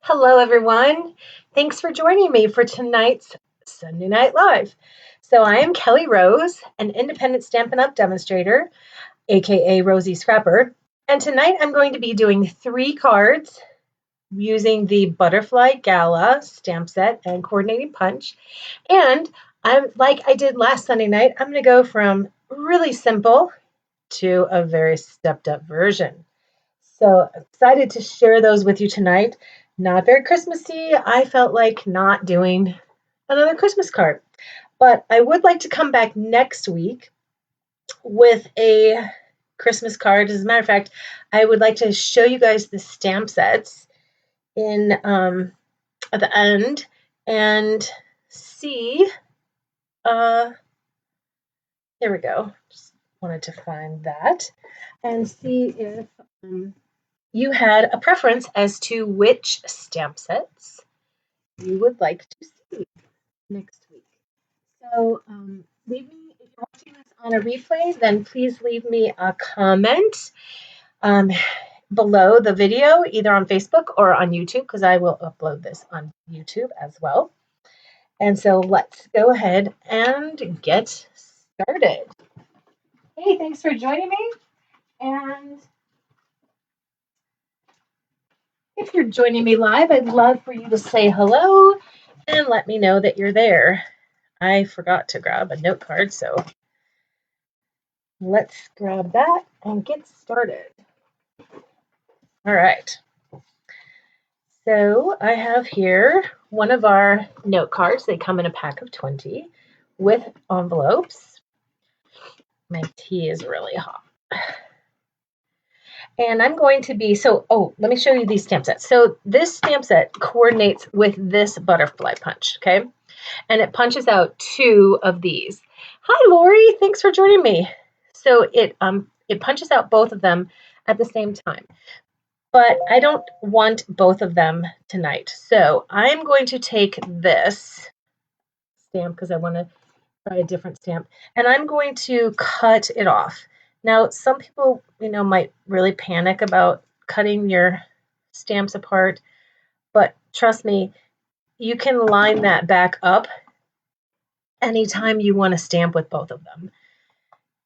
Hello, everyone. Thanks for joining me for tonight's Sunday Night Live. So, I am Kelly Rose, an independent Stampin' Up! Demonstrator, aka Roseyscrapper. And tonight I'm going to be doing 3 cards using the Butterfly Gala stamp set and coordinating punch. And like I did last Sunday night, I'm going to go from really simple to a very stepped up version. So excited to share those with you tonight. Not very Christmassy. I felt like not doing another Christmas card. But I would like to come back next week with a Christmas card. As a matter of fact, I would like to show you guys the stamp sets in at the end and see. Here we go. Just wanted to find that and see if you had a preference as to which stamp sets you would like to see next week. So leave me, if you're watching this on a replay, then please leave me a comment below the video, either on Facebook or on YouTube, because I will upload this on YouTube as well. And so let's go ahead and get started. Hey, thanks for joining me. And if you're joining me live, I'd love for you to say hello and let me know that you're there. I forgot to grab a note card, so let's grab that and get started. All right. So I have here one of our note cards. They come in a pack of 20 with envelopes. My tea is really hot. And I'm going to be, let me show you these stamp sets. So this stamp set coordinates with this butterfly punch, okay? And it punches out 2 of these. Hi, Lori, thanks for joining me. So it punches out both of them at the same time. But I don't want both of them tonight. So I'm going to take this stamp because I want to try a different stamp. And I'm going to cut it off. Now, some people, might really panic about cutting your stamps apart, but trust me, you can line that back up anytime you want to stamp with both of them.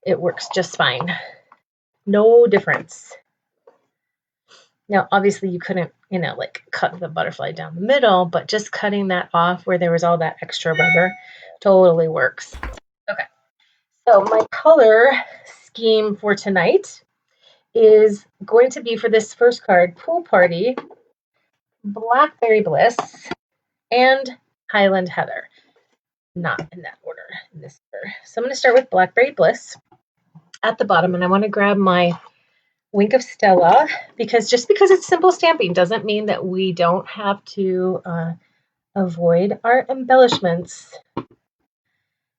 It works just fine. No difference. Now, obviously, you couldn't, cut the butterfly down the middle, but just cutting that off where there was all that extra rubber totally works. Okay, so my color scheme for tonight is going to be, for this first card, Pool Party, Blackberry Bliss, and Highland Heather. Not in that order, in this order. So I'm going to start with Blackberry Bliss at the bottom, and I want to grab my Wink of Stella, because just because it's simple stamping doesn't mean that we don't have to avoid our embellishments.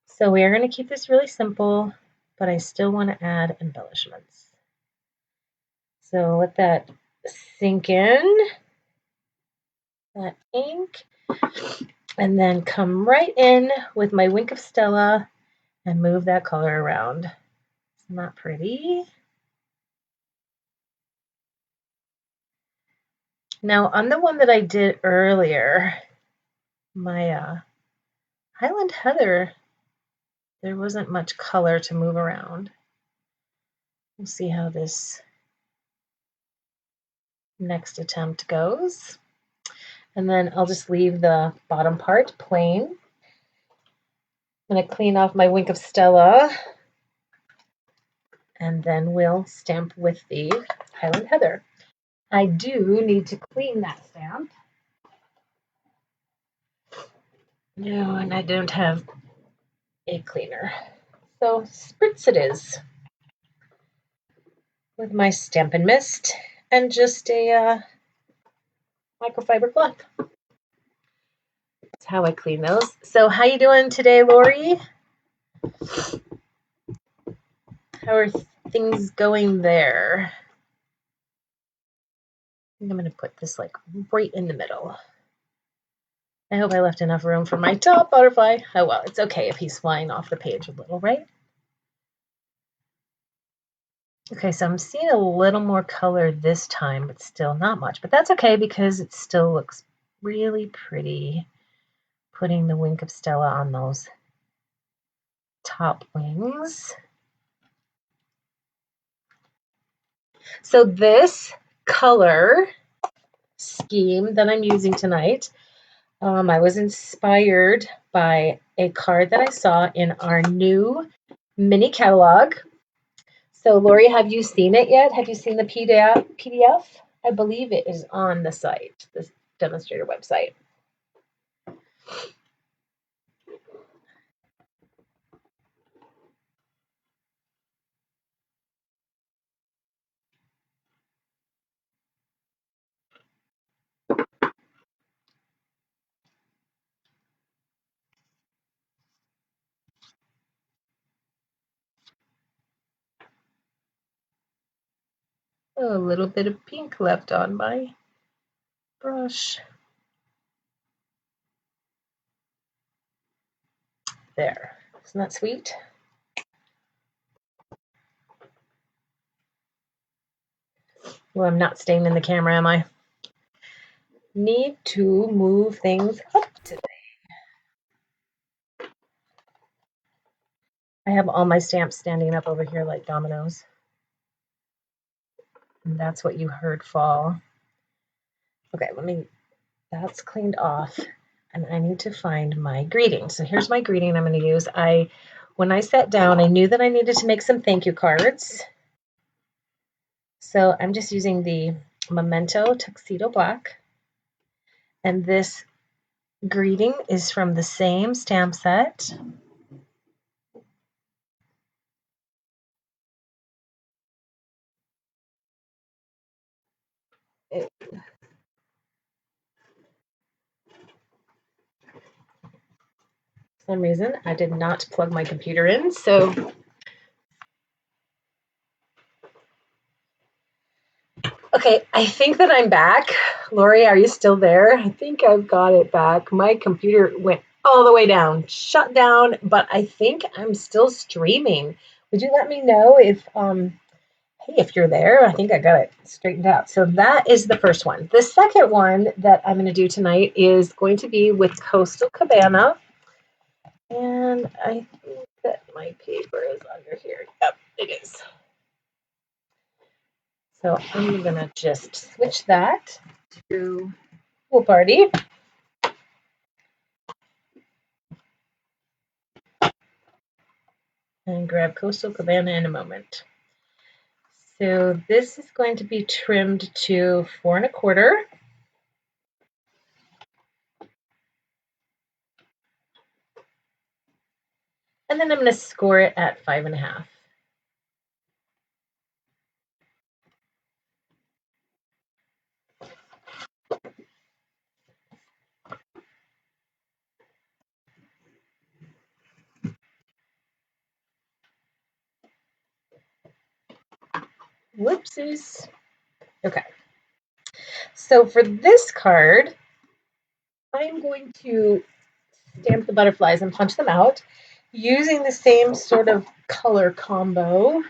So we are going to keep this really simple, but I still want to add embellishments. So let that sink in, that ink, and then come right in with my Wink of Stella and move that color around. Isn't that pretty? Now, on the one that I did earlier, my Highland Heather, there wasn't much color to move around. We'll see how this next attempt goes. And then I'll just leave the bottom part plain. I'm going to clean off my Wink of Stella, and then we'll stamp with the Highland Heather. I do need to clean that stamp. No, and I don't have a cleaner. So spritz it is with my Stampin' Mist and just a microfiber cloth. That's how I clean those. So how you doing today, Lori? How are things going there? I think I'm going to put this right in the middle. I hope I left enough room for my top butterfly. Oh well, it's okay if he's flying off the page a little, right? Okay, so I'm seeing a little more color this time, but still not much. But that's okay because it still looks Really pretty. Putting the Wink of Stella on those top wings. So this color scheme that I'm using tonight, I was inspired by a card that I saw in our new mini catalog. So Lori, have you seen it yet? Have you seen the PDF? I believe it is on the site, this demonstrator website. A little bit of pink left on my brush. There. Isn't that sweet? Well, I'm not staying in the camera, am I? Need to move things up today. I have all my stamps standing up over here like dominoes. And that's what you heard fall. Okay, that's cleaned off. And I need to find my greeting. So here's my greeting I'm going to use. When I sat down, I knew that I needed to make some thank you cards. So I'm just using the Memento Tuxedo Black. And this greeting is from the same stamp set. For some reason, I did not plug my computer in, so okay, I think that I'm back. Lori, are you still there? I think I've got it back. My computer went all the way down, shut down, but I think I'm still streaming. Would you let me know if hey, if you're there? I think I got it straightened out. So that is the first one. The second one that I'm going to do tonight is going to be with Coastal Cabana. And I think that my paper is under here. Yep, it is. So I'm going to just switch that to Pool Party. And grab Coastal Cabana in a moment. So this is going to be trimmed to 4 1/4. And then I'm going to score it at 5 1/2. Whoopsies. Okay. So for this card, I'm going to stamp the butterflies and punch them out using the same sort of color combo.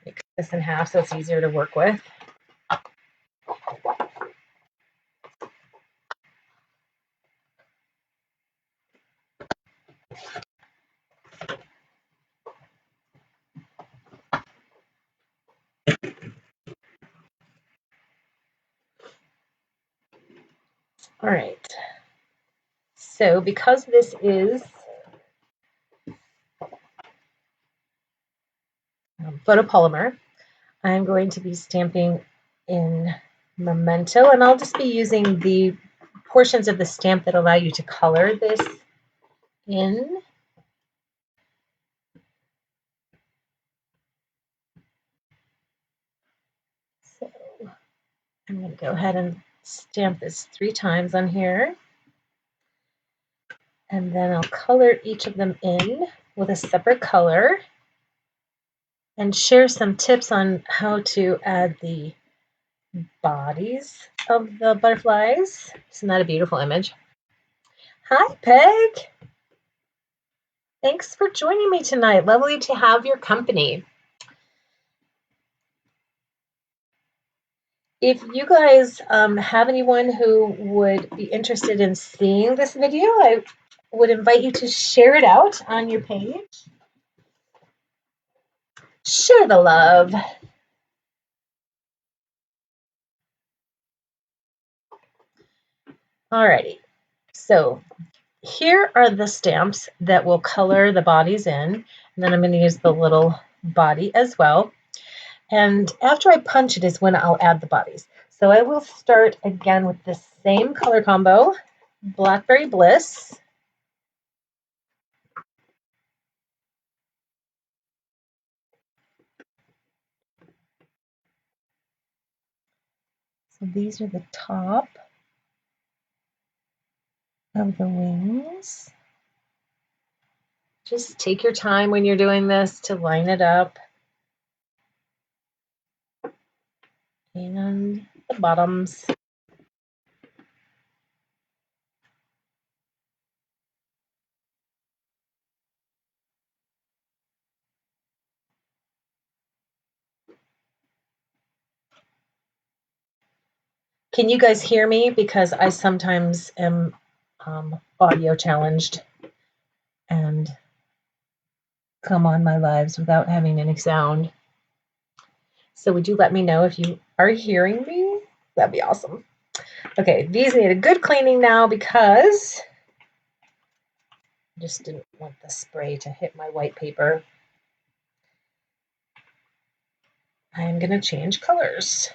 Make this in half so it's easier to work with. All right. So because this is photopolymer, I'm going to be stamping in Memento, and I'll just be using the portions of the stamp that allow you to color this in. So I'm going to go ahead and stamp this 3 times on here. And then I'll color each of them in with a separate color and share some tips on how to add the bodies of the butterflies. Isn't that a beautiful image? Hi, Peg. Thanks for joining me tonight. Lovely to have your company. If you guys have anyone who would be interested in seeing this video, I would invite you to share it out on your page. Share the love. Alrighty, so here are the stamps that will color the bodies in, and then I'm going to use the little body as well. And after I punch it is when I'll add the bodies. So I will start again with the same color combo, Blackberry Bliss. So these are the top of the wings. Just take your time when you're doing this to line it up. And the bottoms. Can you guys hear me? Because I sometimes am audio challenged and come on my lives without having any sound. So would you let me know if you are hearing me? That'd be awesome. Okay, these need a good cleaning now because I just didn't want the spray to hit my white paper. I'm going to change colors.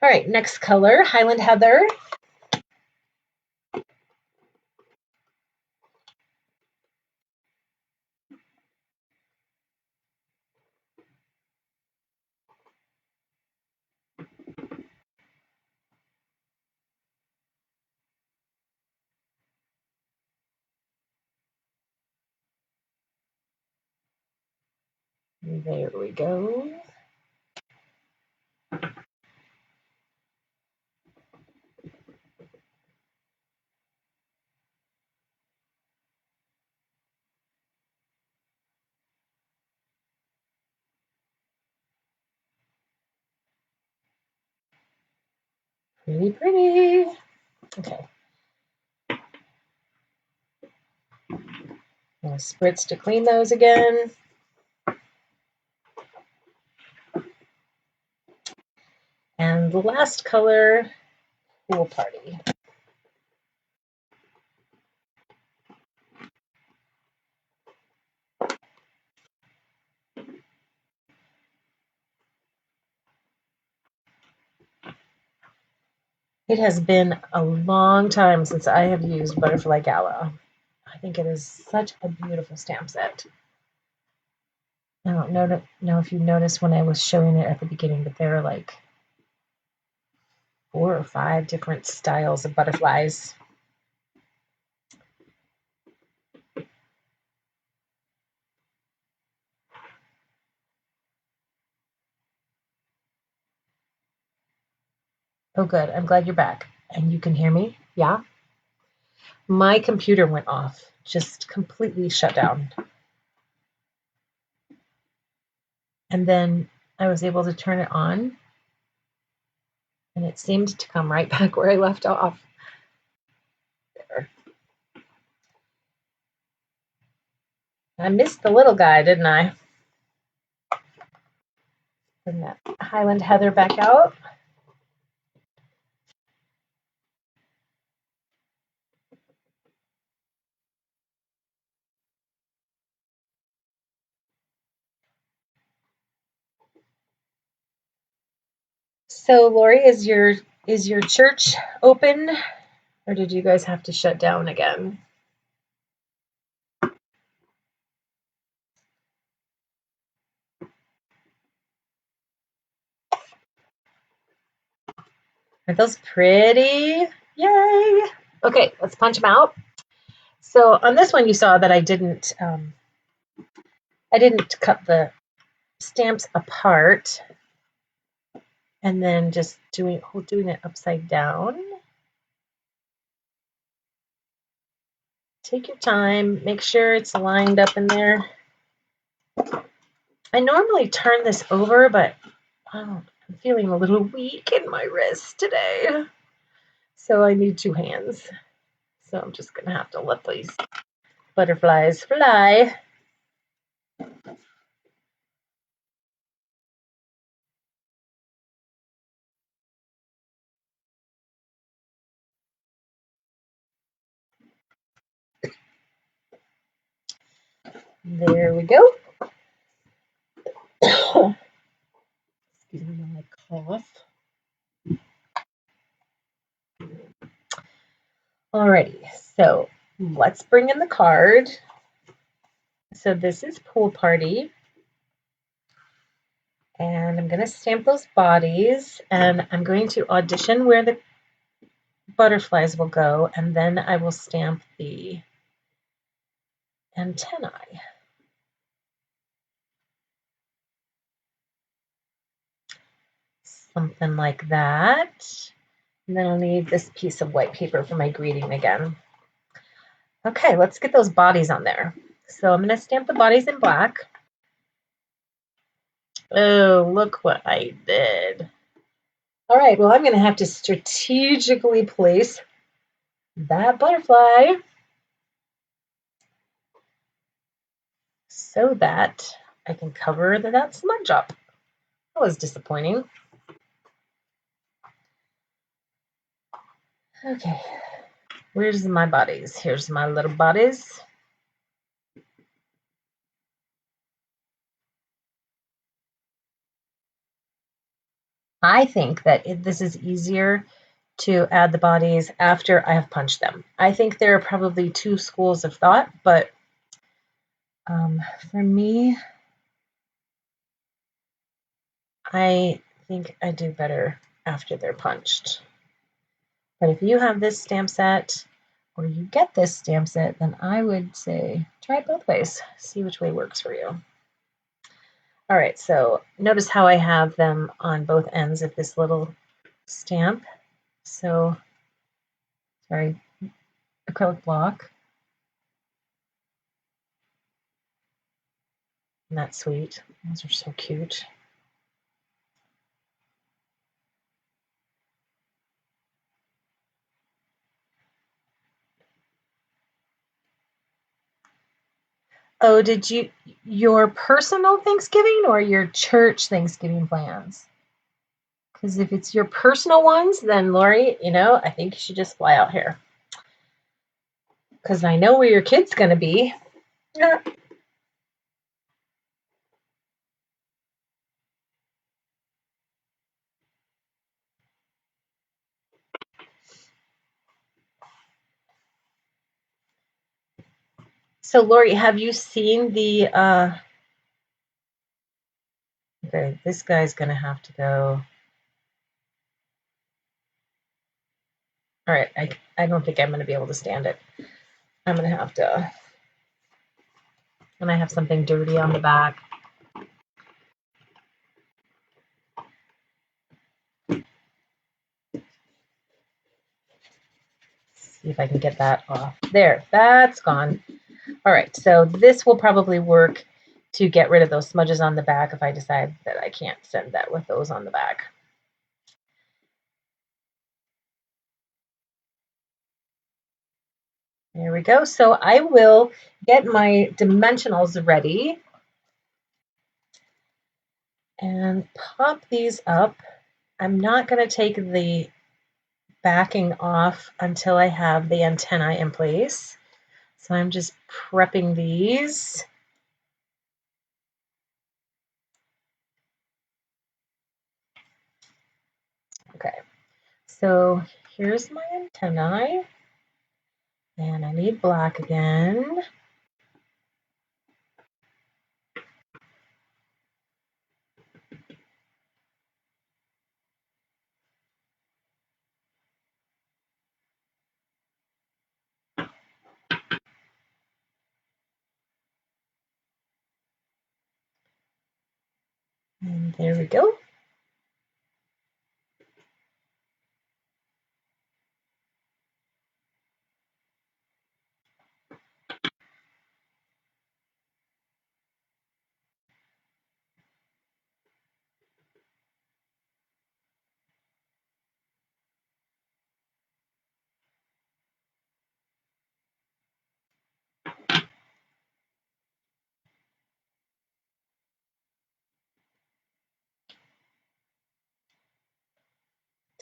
All right, next color, Highland Heather. There we go. Pretty, pretty. Okay. I'll spritz to clean those again. And the last color, Pool Party. It has been a long time since I have used Butterfly Gala. I think it is such a beautiful stamp set. I don't know if you noticed when I was showing it at the beginning, but there are like 4 or 5 different styles of butterflies. Oh, good. I'm glad you're back. And you can hear me? Yeah? My computer went off, just completely shut down. And then I was able to turn it on, and it seemed to come right back where I left off. There. I missed the little guy, didn't I? Bring that Highland Heather back out. So, Lori, is your church open, or did you guys have to shut down again? Are those pretty? Yay! Okay, let's punch them out. So on this one, you saw that I didn't cut the stamps apart, and then just doing it upside down. Take your time, make sure it's lined up in there. I normally turn this over, but I'm feeling a little weak in my wrist today. So I need two hands. So I'm just going to have to let these butterflies fly. There we go. Excuse me while I cough. Alrighty, so let's bring in the card. So this is Pool Party. And I'm going to stamp those bodies, and I'm going to audition where the butterflies will go, and then I will stamp the antennae. Something like that. And then I'll need this piece of white paper for my greeting again. Okay, let's get those bodies on there. So I'm going to stamp the bodies in black. Oh, look what I did. All right, well, I'm going to have to strategically place that butterfly so that I can cover that smudge up. That was disappointing. Okay, where's my bodies? Here's my little bodies. I think that this is easier to add the bodies after I have punched them. I think there are probably two schools of thought, but for me, I think I do better after they're punched. But if you have this stamp set or you get this stamp set, then I would say try it both ways. See which way works for you. All right, so notice how I have them on both ends of this little stamp. So, sorry, acrylic block. Isn't that sweet? Those are so cute. Oh, did your personal Thanksgiving or your church Thanksgiving plans? Because if it's your personal ones, then Lori, I think you should just fly out here. Because I know where your kid's going to be. Yeah. So, Lori, have you seen the? Okay, this guy's going to have to go. All right, I don't think I'm going to be able to stand it. I'm going to have to. And I have something dirty on the back. See if I can get that off. There, that's gone. All right, so this will probably work to get rid of those smudges on the back if I decide that I can't send that with those on the back. There we go. So I will get my dimensionals ready and pop these up. I'm not going to take the backing off until I have the antennae in place. So I'm just prepping these. Okay, so here's my antennae, and I need black again. And there we go.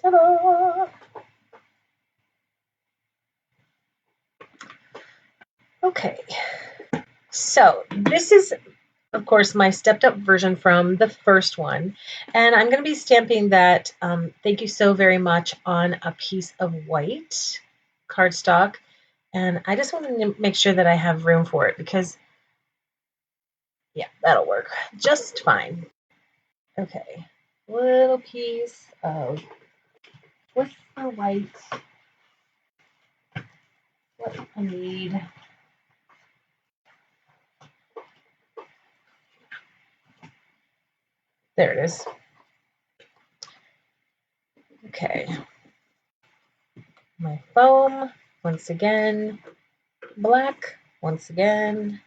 Ta-da! Okay, so this is, of course, my stepped up version from the first one. And I'm going to be stamping that thank you so very much on a piece of white cardstock. And I just want to make sure that I have room for it because, yeah, that'll work just fine. Okay, little piece of whisper white. What I need. There it is. Okay. My foam, once again. Black, once again.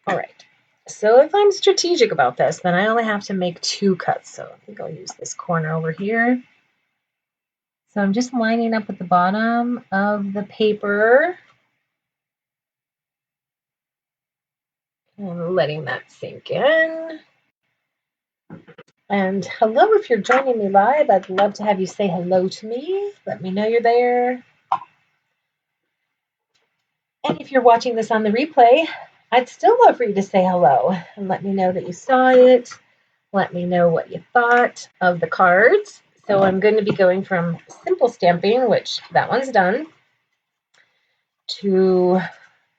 All right. So if I'm strategic about this, then I only have to make 2 cuts. So I think I'll use this corner over here. So I'm just lining up with the bottom of the paper and letting that sink in. And hello, if you're joining me live, I'd love to have you say hello to me. Let me know you're there. And if you're watching this on the replay, I'd still love for you to say hello and let me know that you saw it. Let me know what you thought of the cards. So I'm going to be going from simple stamping, which that one's done, to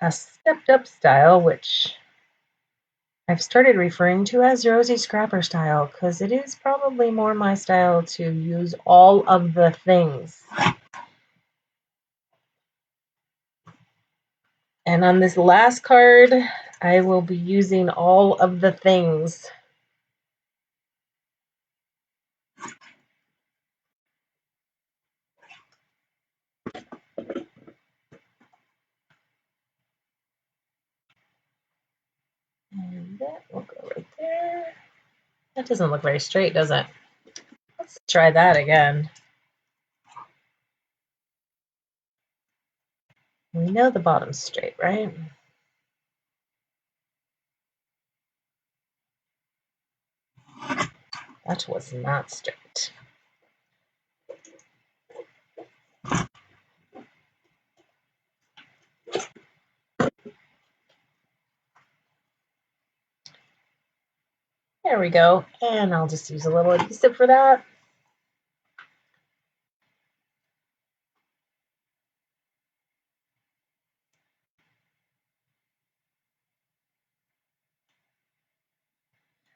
a stepped up style, which I've started referring to as Roseyscrapper style because it is probably more my style to use all of the things. And on this last card, I will be using all of the things. And that will go right there. That doesn't look very straight, does it? Let's try that again. We know the bottom's straight, right? That was not straight. There we go. And I'll just use a little adhesive for that.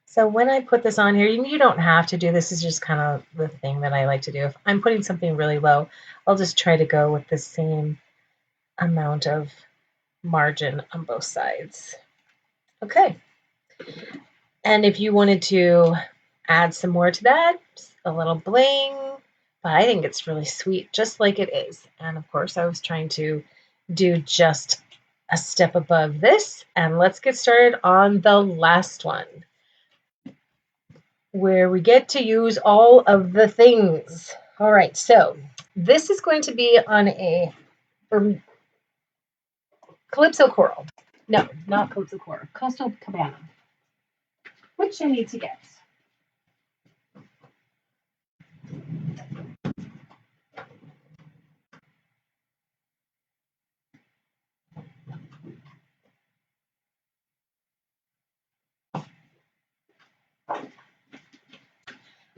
So when I put this on here, you don't have to do this. This is just kind of the thing that I like to do. If I'm putting something really low, I'll just try to go with the same amount of margin on both sides. Okay. And if you wanted to add some more to that, a little bling, but I think it's really sweet, just like it is. And of course, I was trying to do just a step above this. And let's get started on the last one, where we get to use all of the things. All right, so this is going to be on a Calypso Coral. No, not Calypso Coral, Coastal Cabana, which I need to get.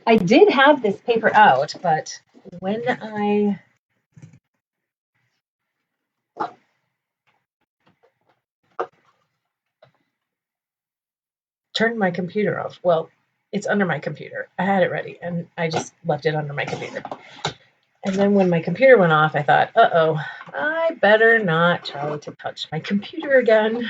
I did have this paper out, but when I turned my computer off, well, it's under my computer. I had it ready, and I just left it under my computer. And then when my computer went off, I thought, uh-oh, I better not try to touch my computer again.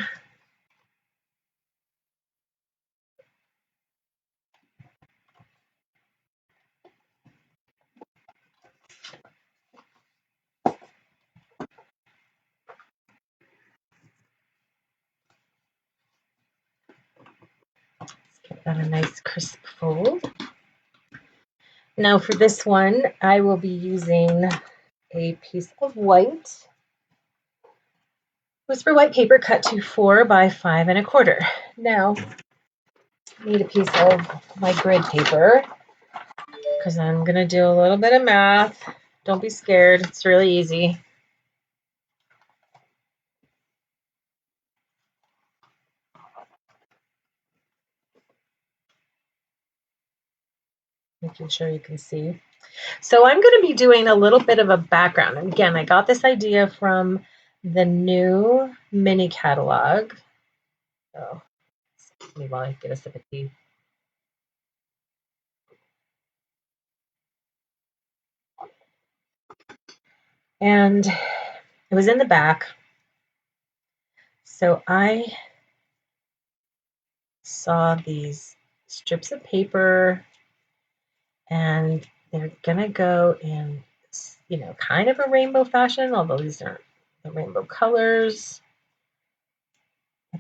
Get that a nice crisp fold. Now for this one, I will be using a piece of white. Whisper white paper cut to 4 by 5 1/4. Now, I need a piece of my grid paper because I'm going to do a little bit of math. Don't be scared. It's really easy. Making sure you can see. So I'm going to be doing a little bit of a background. And again, I got this idea from the new mini catalog. So, excuse me while I get a sip of tea. And it was in the back. So I saw these strips of paper and they're gonna go in, you know, kind of a rainbow fashion, although these aren't the rainbow colors.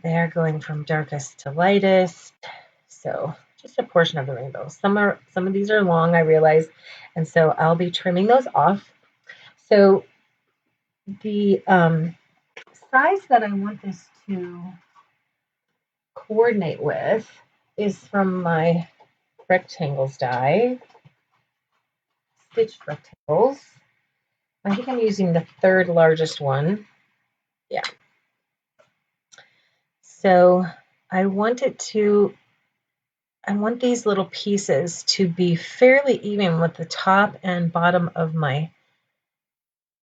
They are going from darkest to lightest, so just a portion of the rainbow. Some of these are long, I realize, and so I'll be trimming those off. So the size that I want this to coordinate with is from my rectangles die, stitched rectangles. I think I'm using the 3rd largest one. Yeah. So I want these little pieces to be fairly even with the top and bottom of my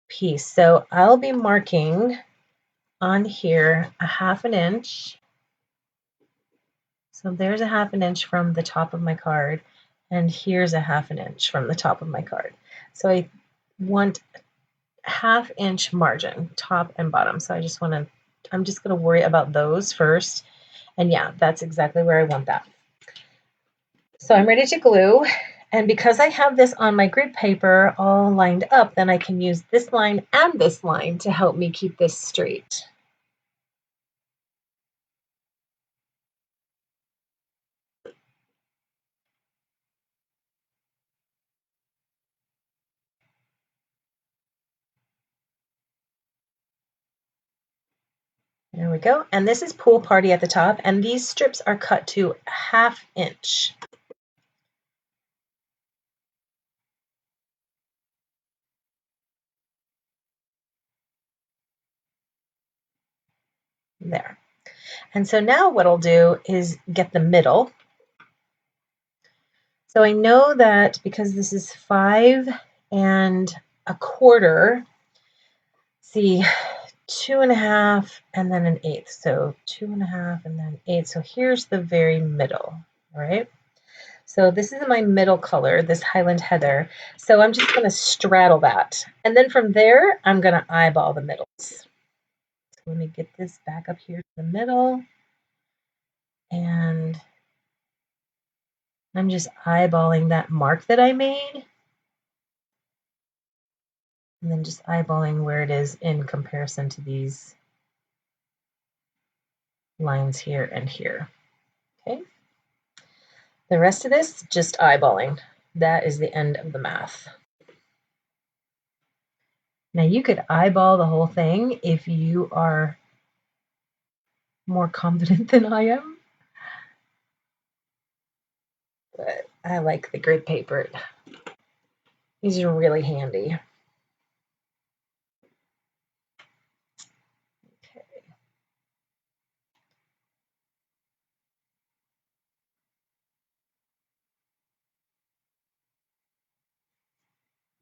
piece. So I'll be marking on here a 1/2 inch. So there's a 1/2 inch from the top of my card, and here's a 1/2 inch from the top of my card. So I want 1/2 inch margin, top and bottom. So I'm just going to worry about those first. And yeah, that's exactly where I want that. So I'm ready to glue. And because I have this on my grid paper all lined up, then I can use this line and this line to help me keep this straight. There we go. And this is Pool Party at the top. And these strips are cut to 1/2 inch. There. And so now what I'll do is get the middle. So I know that because this is 5 1/4, see, 2 1/2 and then 1/8. So 2 1/2 and then 8. So here's the very middle, all right? So this is my middle color, this Highland Heather. So I'm just going to straddle that. And then from there, I'm going to eyeball the middles. So let me get this back up here to the middle. And I'm just eyeballing that mark that I made. And then just eyeballing where it is in comparison to these lines here and here. Okay. The rest of this, just eyeballing. That is the end of the math. Now you could eyeball the whole thing if you are more confident than I am. But I like the grid paper. These are really handy. Okay.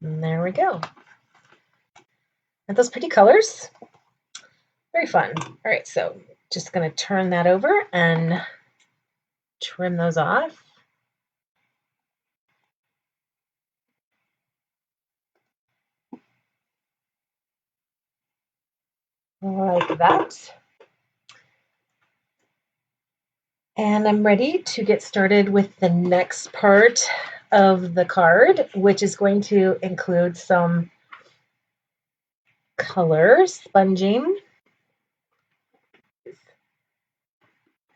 And there we go. Aren't those pretty colors? Very fun. All right, so just going to turn that over and trim those off. Like that. And I'm ready to get started with the next part of the card, which is going to include some color sponging.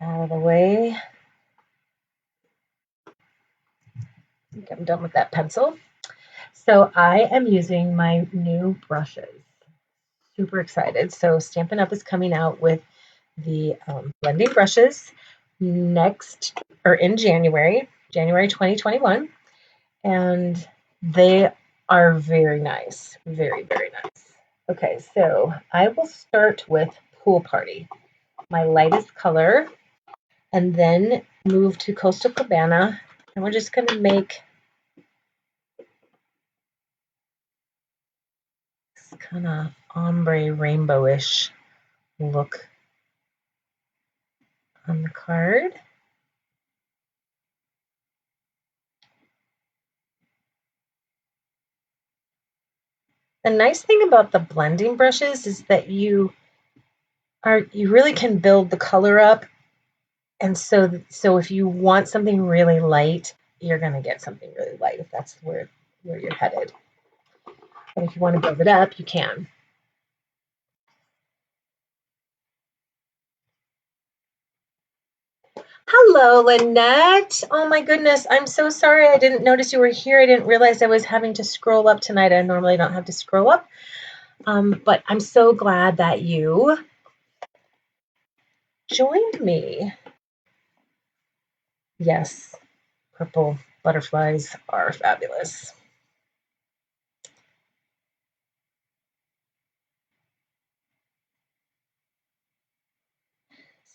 Out of the way. I think I'm done with that pencil. So I am using my new brushes. super excited. So Stampin' Up! Is coming out with the blending brushes next, or in January 2021. And they are very nice, very, very nice. Okay, so I will start with Pool Party, my lightest color, and then move to Coastal Cabana. And we're just going to make this kind of ombre rainbowish look on the card. The nice thing about the blending brushes is that you really can build the color up, and so if you want something really light, you're going to get something really light if that's where you're headed. But if you want to build it up, you can. Hello, Lynette. Oh my goodness, I'm so sorry. I didn't notice you were here. I didn't realize I was having to scroll up tonight. I normally don't have to scroll up, but I'm so glad that you joined me. Yes, purple butterflies are fabulous.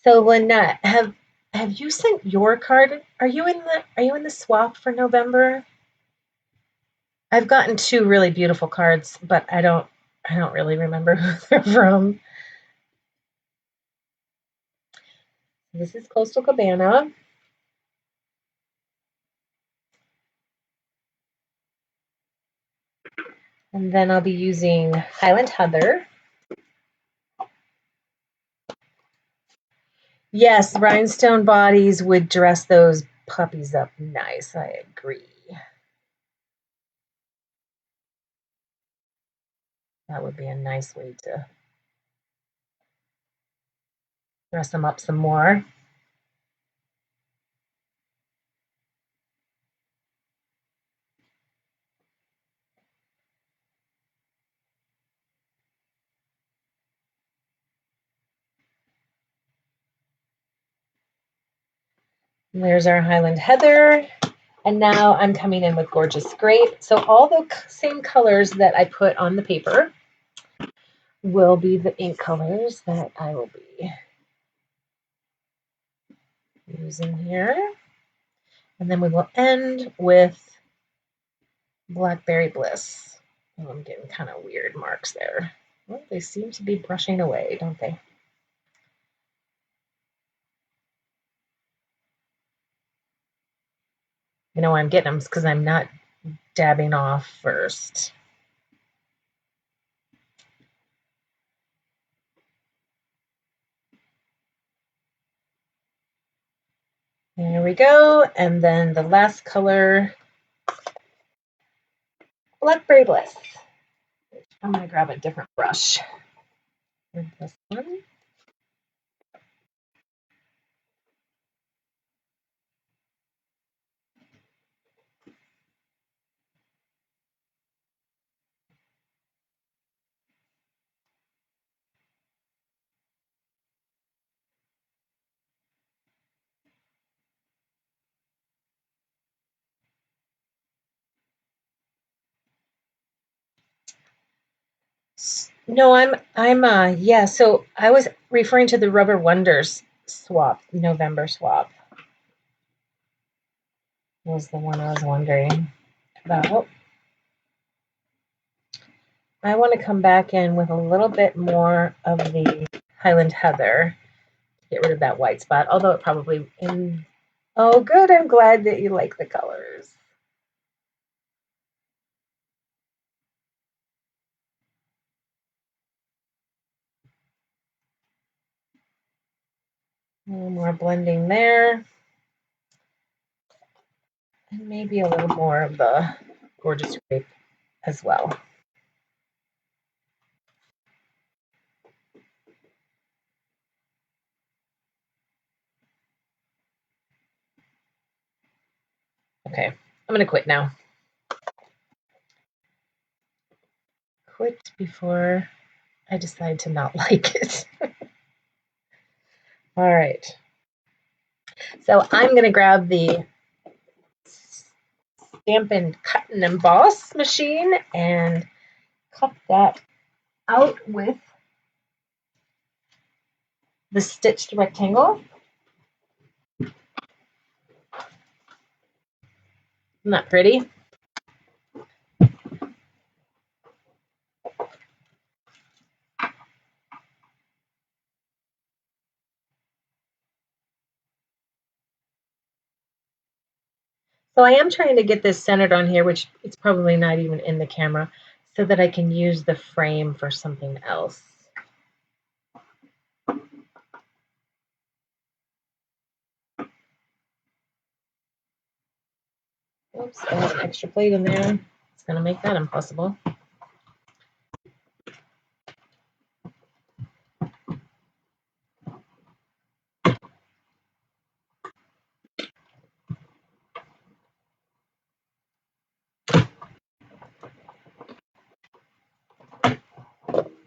So Lynette, have you sent your card? Are you in the swap for November? I've gotten two really beautiful cards, but I don't really remember who they're from. This is Coastal Cabana. And then I'll be using Highland Heather. Yes, rhinestone bodies would dress those puppies up nice. I agree. That would be a nice way to dress them up some more. And there's our Highland Heather. And now I'm coming in with Gorgeous Grape. So all the same colors that I put on the paper will be the ink colors that I will be using here. And then we will end with Blackberry Bliss. Oh, I'm getting kind of weird marks there. Well, they seem to be brushing away, don't they? You know why I'm getting them? It's because I'm not dabbing off first. There we go. And then the last color, Blackberry Bliss. I'm going to grab a different brush for this one. No, yeah, so I was referring to the Rubber Wonders swap, November swap was the one I was wondering about. I want to come back in with a little bit more of the Highland Heather to get rid of that white spot, although it probably oh good, I'm glad that you like the colors. A little more blending there. And maybe a little more of the Gorgeous Grape as well. Okay, I'm going to quit now. Quit before I decide to not like it. All right. So I'm going to grab the Stampin' Cut and Emboss machine and cut that out with the stitched rectangle. Isn't that pretty? So I am trying to get this centered on here, which it's probably not even in the camera, so that I can use the frame for something else. Oops, I have an extra plate in there. It's going to make that impossible.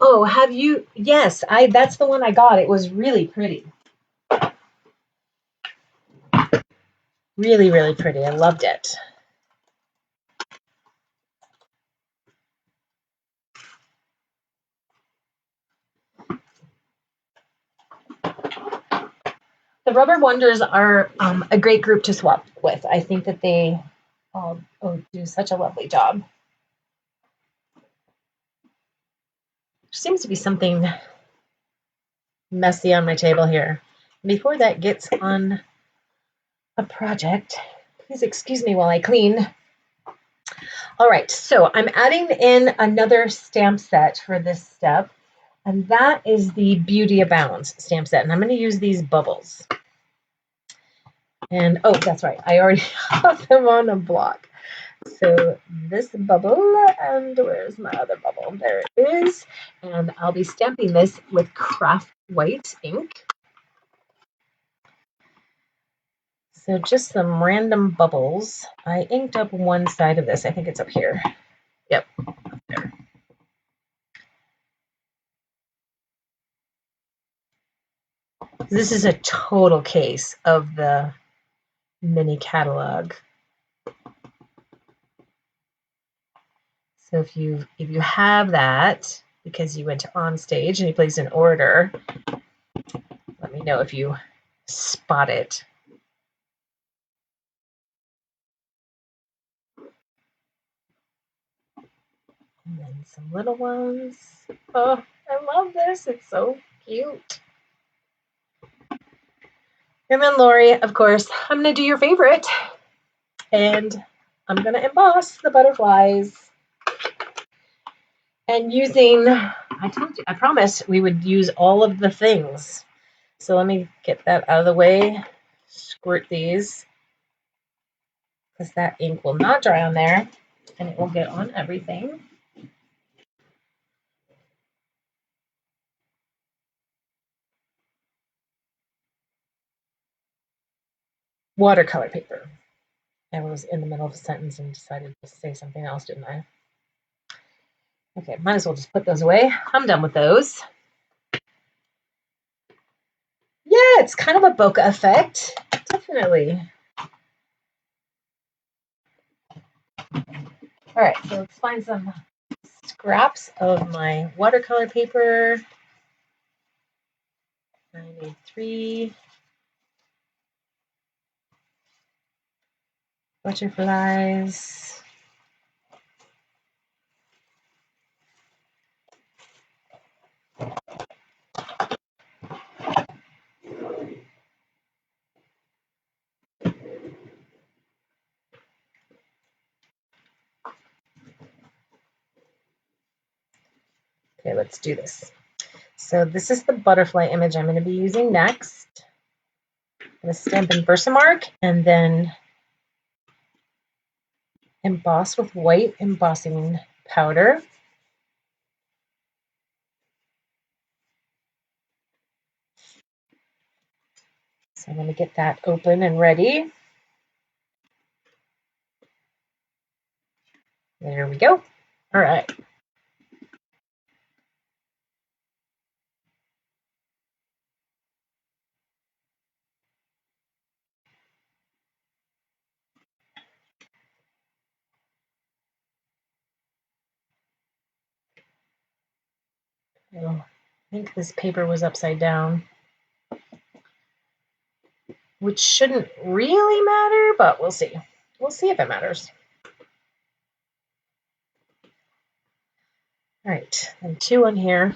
Oh, have you? Yes, that's the one I got. It was really pretty. Really, really pretty. I loved it. The Rubber Wonders are a great group to swap with. I think that they do such a lovely job. There seems to be something messy on my table here. Before that gets on a project, please excuse me while I clean. All right, so I'm adding in another stamp set for this step, and that is the Beauty Abounds stamp set, and I'm going to use these bubbles. And oh, that's right, I already have them on a block. So this bubble, and where's my other bubble? There it is. And I'll be stamping this with craft white ink. So just some random bubbles. I inked up one side of this. I think it's up here. Yep, up there. This is a total case of the mini catalog. So if you have that because you went to OnStage and you placed an order, let me know if you spot it. And then some little ones. Oh, I love this. It's so cute. And then Lori, of course, I'm going to do your favorite. And I'm going to emboss the butterflies. And using, I told you, I promised we would use all of the things. So let me get that out of the way. Squirt these. Because that ink will not dry on there. And it will get on everything. Watercolor paper. I was in the middle of a sentence and decided to say something else, didn't I? Okay, might as well just put those away. I'm done with those. Yeah, it's kind of a bokeh effect. Definitely. All right, so let's find some scraps of my watercolor paper. I need 3 butterflies. Okay, let's do this. So this is the butterfly image I'm going to be using next. I'm going to stamp in Versamark and then emboss with white embossing powder. So I'm going to get that open and ready. There we go. All right. Oh, I think this paper was upside down, which shouldn't really matter, but we'll see. We'll see if it matters. All right, and 2 on here.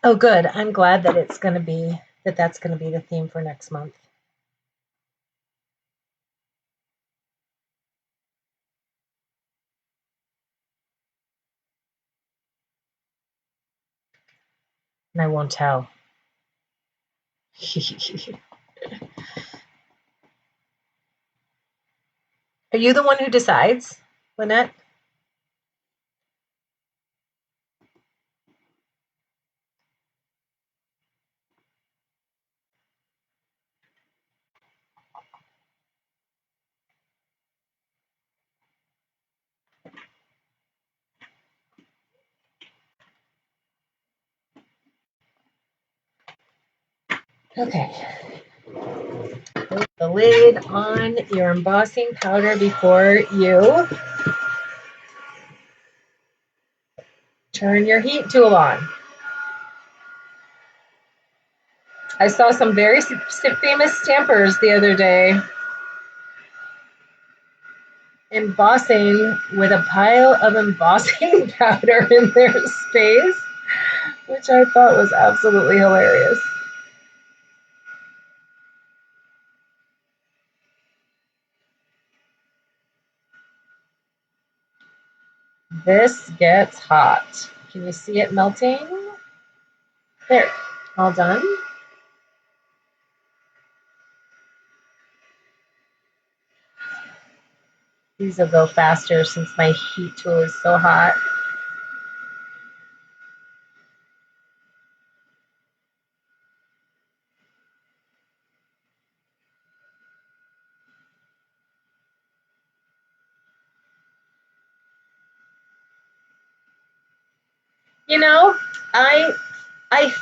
Oh, good. I'm glad that that's going to be the theme for next month. And I won't tell. Are you the one who decides, Lynette? Okay. Put the lid on your embossing powder before you turn your heat tool on. I saw some very famous stampers the other day embossing with a pile of embossing powder in their space, which I thought was absolutely hilarious. This gets hot. Can you see it melting? There, all done. These will go faster since my heat tool is so hot. You know, I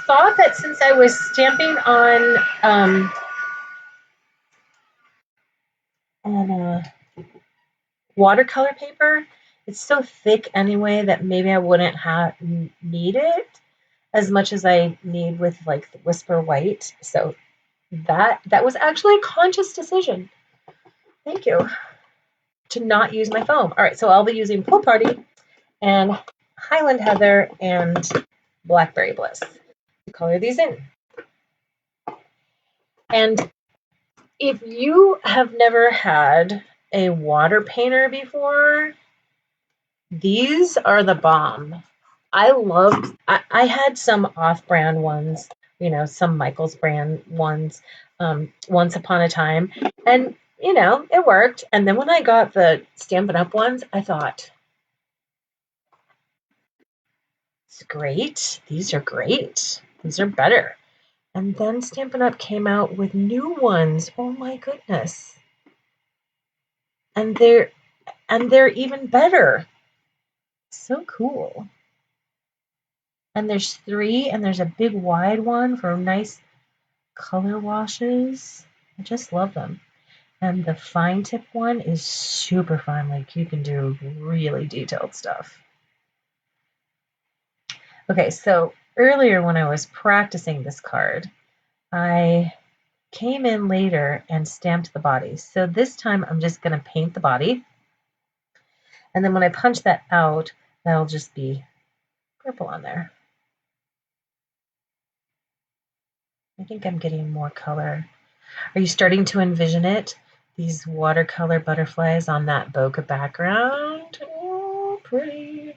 thought that since I was stamping on watercolor paper, it's so thick anyway that maybe I wouldn't need it as much as I need with like the Whisper White. So that was actually a conscious decision. Thank you. To not use my foam. All right, so I'll be using Pool Party and Highland Heather and Blackberry Bliss to color these in. And if you have never had a water painter before, these are the bomb. I had some off-brand ones, some Michaels brand ones, once upon a time, and it worked. And then when I got the Stampin' Up ones, I thought, it's great. These are great. These are better. And then Stampin' Up came out with new ones. Oh my goodness. And they're even better. So cool. And there's 3, and there's a big wide one for nice color washes. I just love them. And the fine tip one is super fine. Like you can do really detailed stuff. Okay, so earlier when I was practicing this card, I came in later and stamped the body. So this time I'm just going to paint the body. And then when I punch that out, that'll just be purple on there. I think I'm getting more color. Are you starting to envision it? These watercolor butterflies on that bokeh background. Oh, pretty.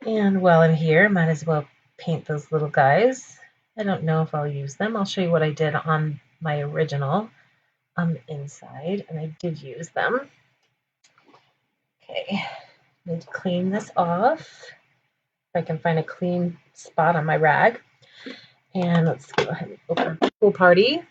And while I'm here, might as well paint those little guys. I don't know if I'll use them. I'll show you what I did on my original on the inside, and I did use them. Okay, need to clean this off. If I can find a clean spot on my rag. And let's go ahead and open the pool party.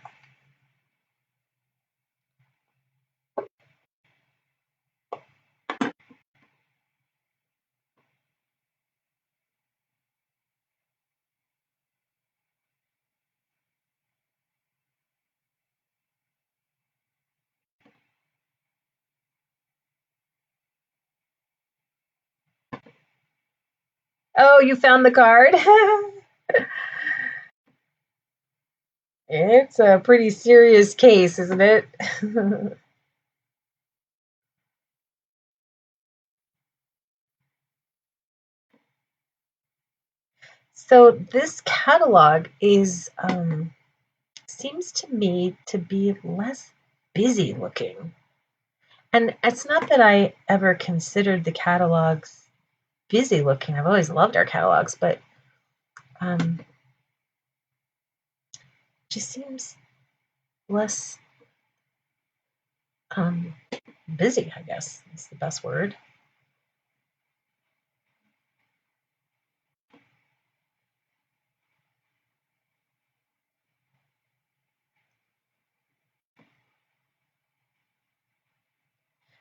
Oh, you found the card? It's a pretty serious case, isn't it? So this catalog is seems to me to be less busy looking. And it's not that I ever considered the catalogs busy looking. I've always loved our catalogs, but just seems less busy, I guess is the best word.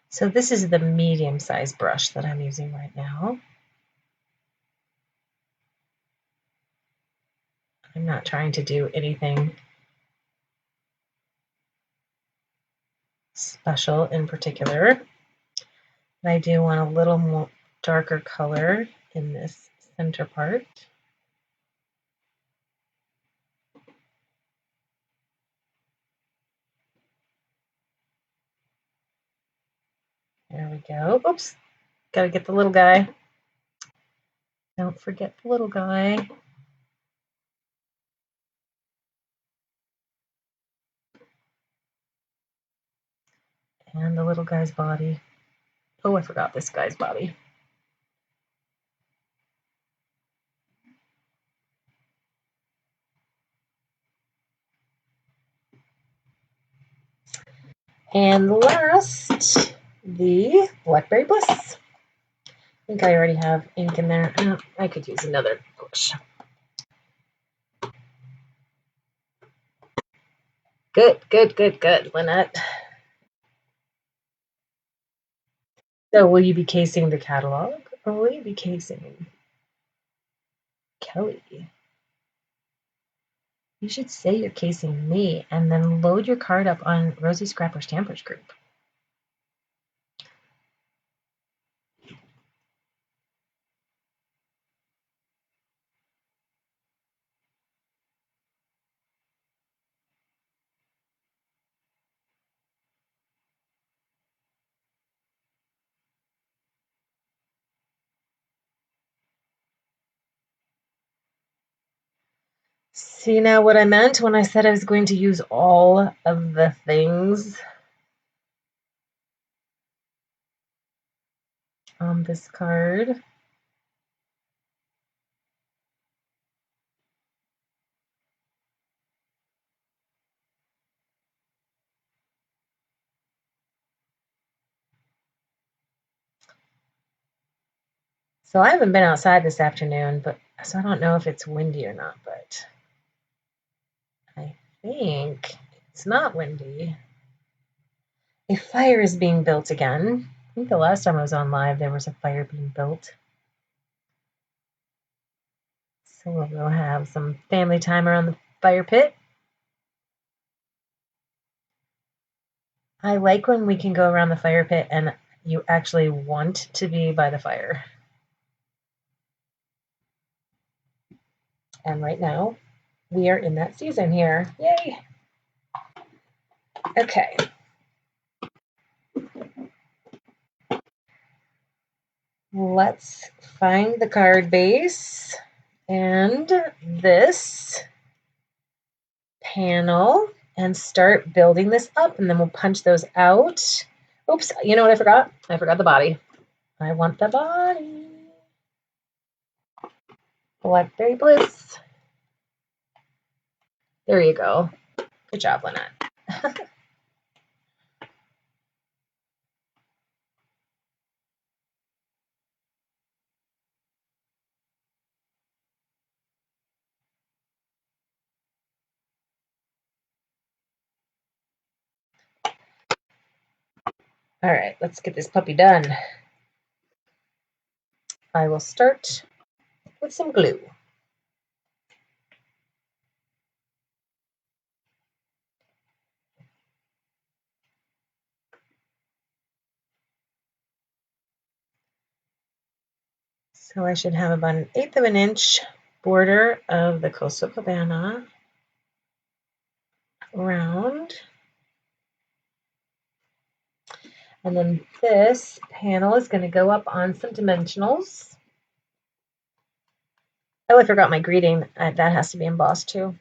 So this is the medium-sized brush that I'm using right now. I'm not trying to do anything special in particular. But I do want a little more darker color in this center part. There we go. Oops, gotta get the little guy. Don't forget the little guy. And the little guy's body. Oh, I forgot this guy's body. And last, the Blackberry Bliss. I think I already have ink in there. Oh, I could use another push. Good, good, good, good, Lynette. So will you be casing the catalog or will you be casing Kelly? You should say you're casing me and then load your card up on Roseyscrapper Stampers group. See now what I meant when I said I was going to use all of the things on this card. So I haven't been outside this afternoon, but so I don't know if it's windy or not, but I think it's not windy. A fire is being built again. I think the last time I was on live, there was a fire being built. So we'll go have some family time around the fire pit. I like when we can go around the fire pit and you actually want to be by the fire. And right now, we are in that season here. Yay! Okay. Let's find the card base and this panel and start building this up, and then we'll punch those out. Oops, you know what I forgot? I forgot the body. I want the body. Blackberry Bliss. There you go. Good job, Lynette. All right, let's get this puppy done. I will start with some glue. So I should have about 1/8 of an inch border of the Coastal Cabana round. And then this panel is going to go up on some dimensionals. Oh, I forgot my greeting. That has to be embossed too.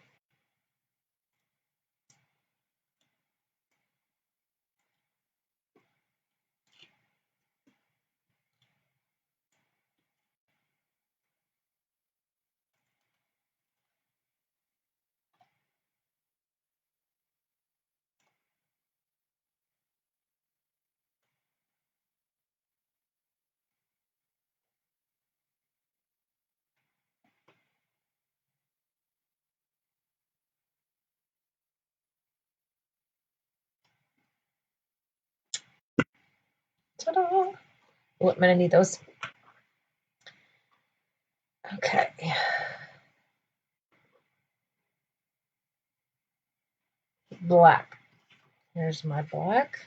Ta-da! Oh, I'm going to need those. Okay. Black. Here's my black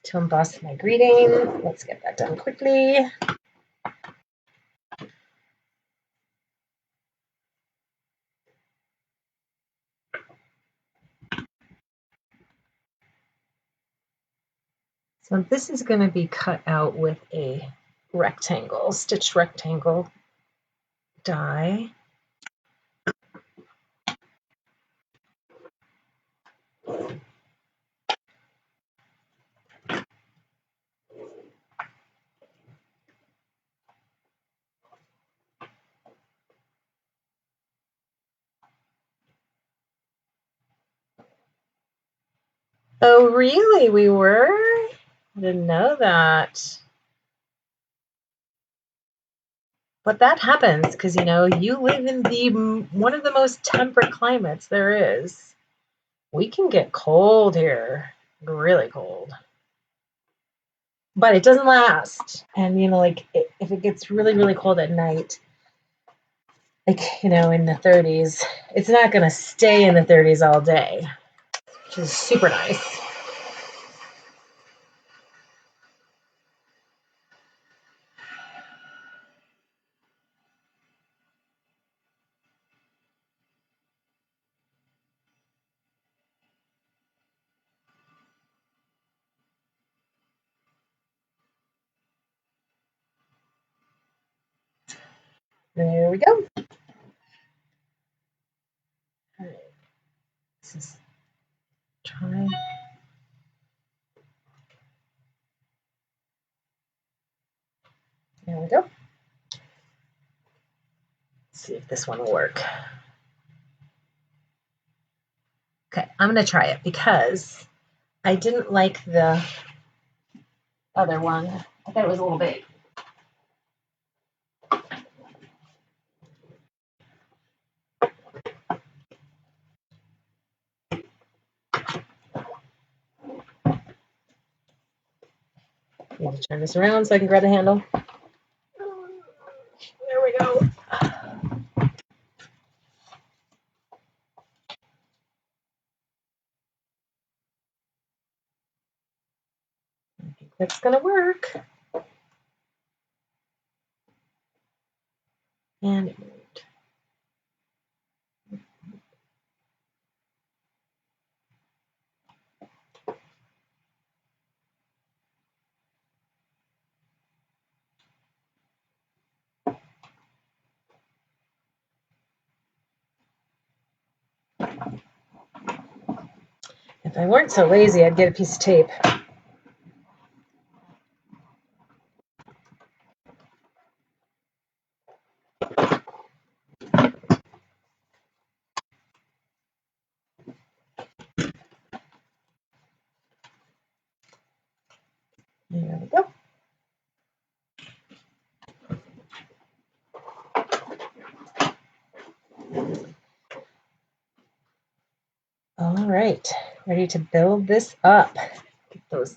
to emboss my greeting. Let's get that done quickly. So this is going to be cut out with a rectangle, stitched rectangle die. Oh, really? We were? I didn't know that. But that happens because, you know, you live in the one of the most temperate climates there is. We can get cold here, really cold. But it doesn't last. And, you know, like if it gets really, really cold at night, like, you know, in the 30s, it's not going to stay in the 30s all day, which is super nice. There we go. All right. This is try. There we go. Let's see if this one will work. Okay, I'm going to try it because I didn't like the other one. I thought it was a little big. I need to turn this around so I can grab the handle. There we go. I think that's going to work. And it moved. If I weren't so lazy, I'd get a piece of tape. There we go. All right, ready to build this up. Get those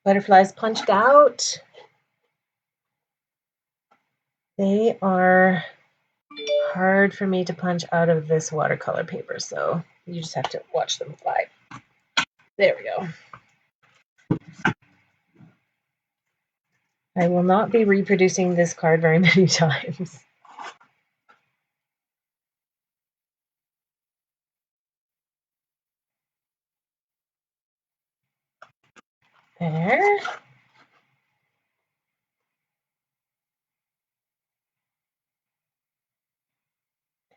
butterflies punched out. They are hard for me to punch out of this watercolor paper, so you just have to watch them fly. There we go. I will not be reproducing this card very many times. There.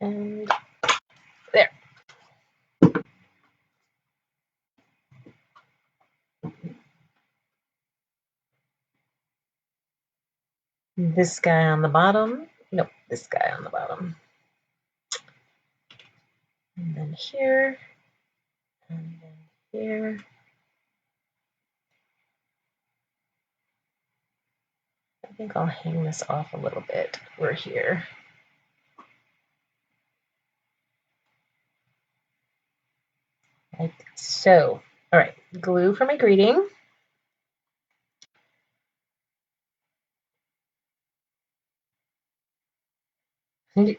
And there. This guy on the bottom. Nope, this guy on the bottom. And then here. And then here. I think I'll hang this off a little bit. We're here. Like so. All right, glue for my greeting.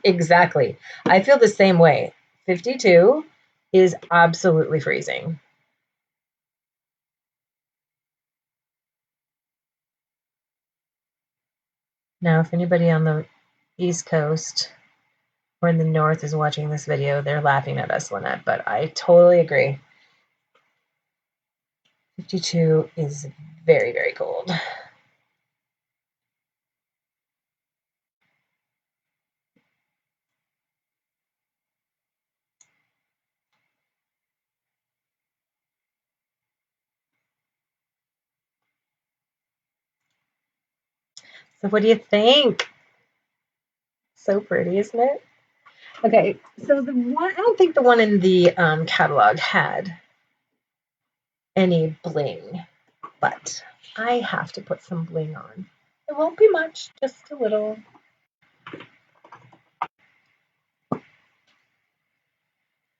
Exactly. I feel the same way. 52 is absolutely freezing. Now, if anybody on the East Coast or in the North is watching this video, they're laughing at us, Lynette, but I totally agree. 52 is very, very cold. So what do you think? So pretty, isn't it? Okay, so the one, I don't think the one in the catalog had any bling, but I have to put some bling on. It won't be much, just a little.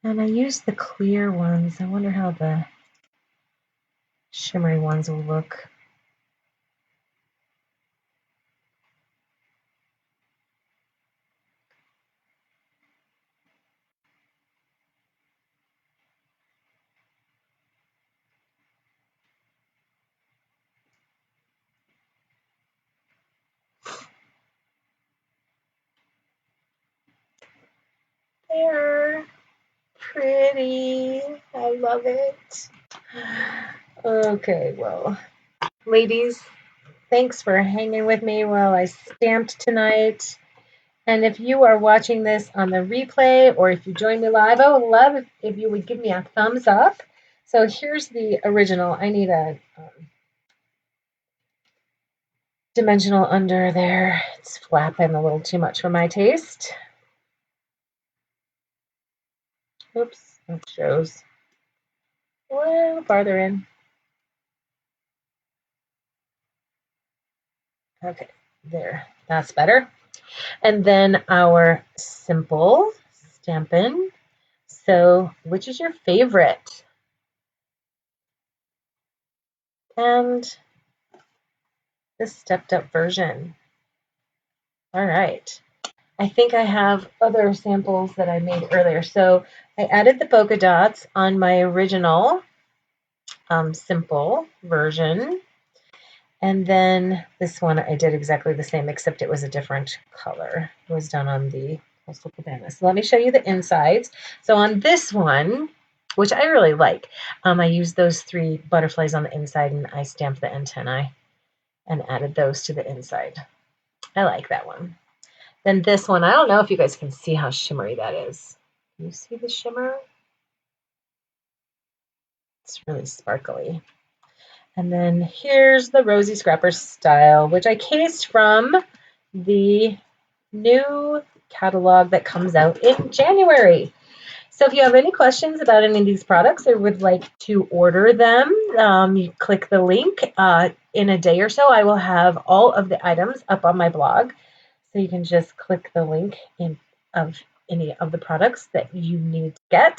And I use the clear ones. I wonder how the shimmery ones will look. They're pretty. I love it. Okay, well, ladies, thanks for hanging with me while I stamped tonight. And if you are watching this on the replay or if you join me live, I would love if you would give me a thumbs up. So here's the original. I need a dimensional under there. It's flapping a little too much for my taste. Oops, that shows. A little farther in. Okay, there. That's better. And then our simple Stampin'. So, which is your favorite? And the stepped up version. All right. I think I have other samples that I made earlier. So I added the polka dots on my original simple version. And then this one I did exactly the same, except it was a different color. It was done on the Coastal Cabana. So let me show you the insides. So on this one, which I really like, I used those 3 butterflies on the inside and I stamped the antennae and added those to the inside. I like that one. Then this one, I don't know if you guys can see how shimmery that is. Can you see the shimmer? It's really sparkly. And then here's the Roseyscrapper style, which I cased from the new catalog that comes out in January. So if you have any questions about any of these products or would like to order them, you click the link. In a day or so, I will have all of the items up on my blog. So you can just click the link of any of the products that you need to get.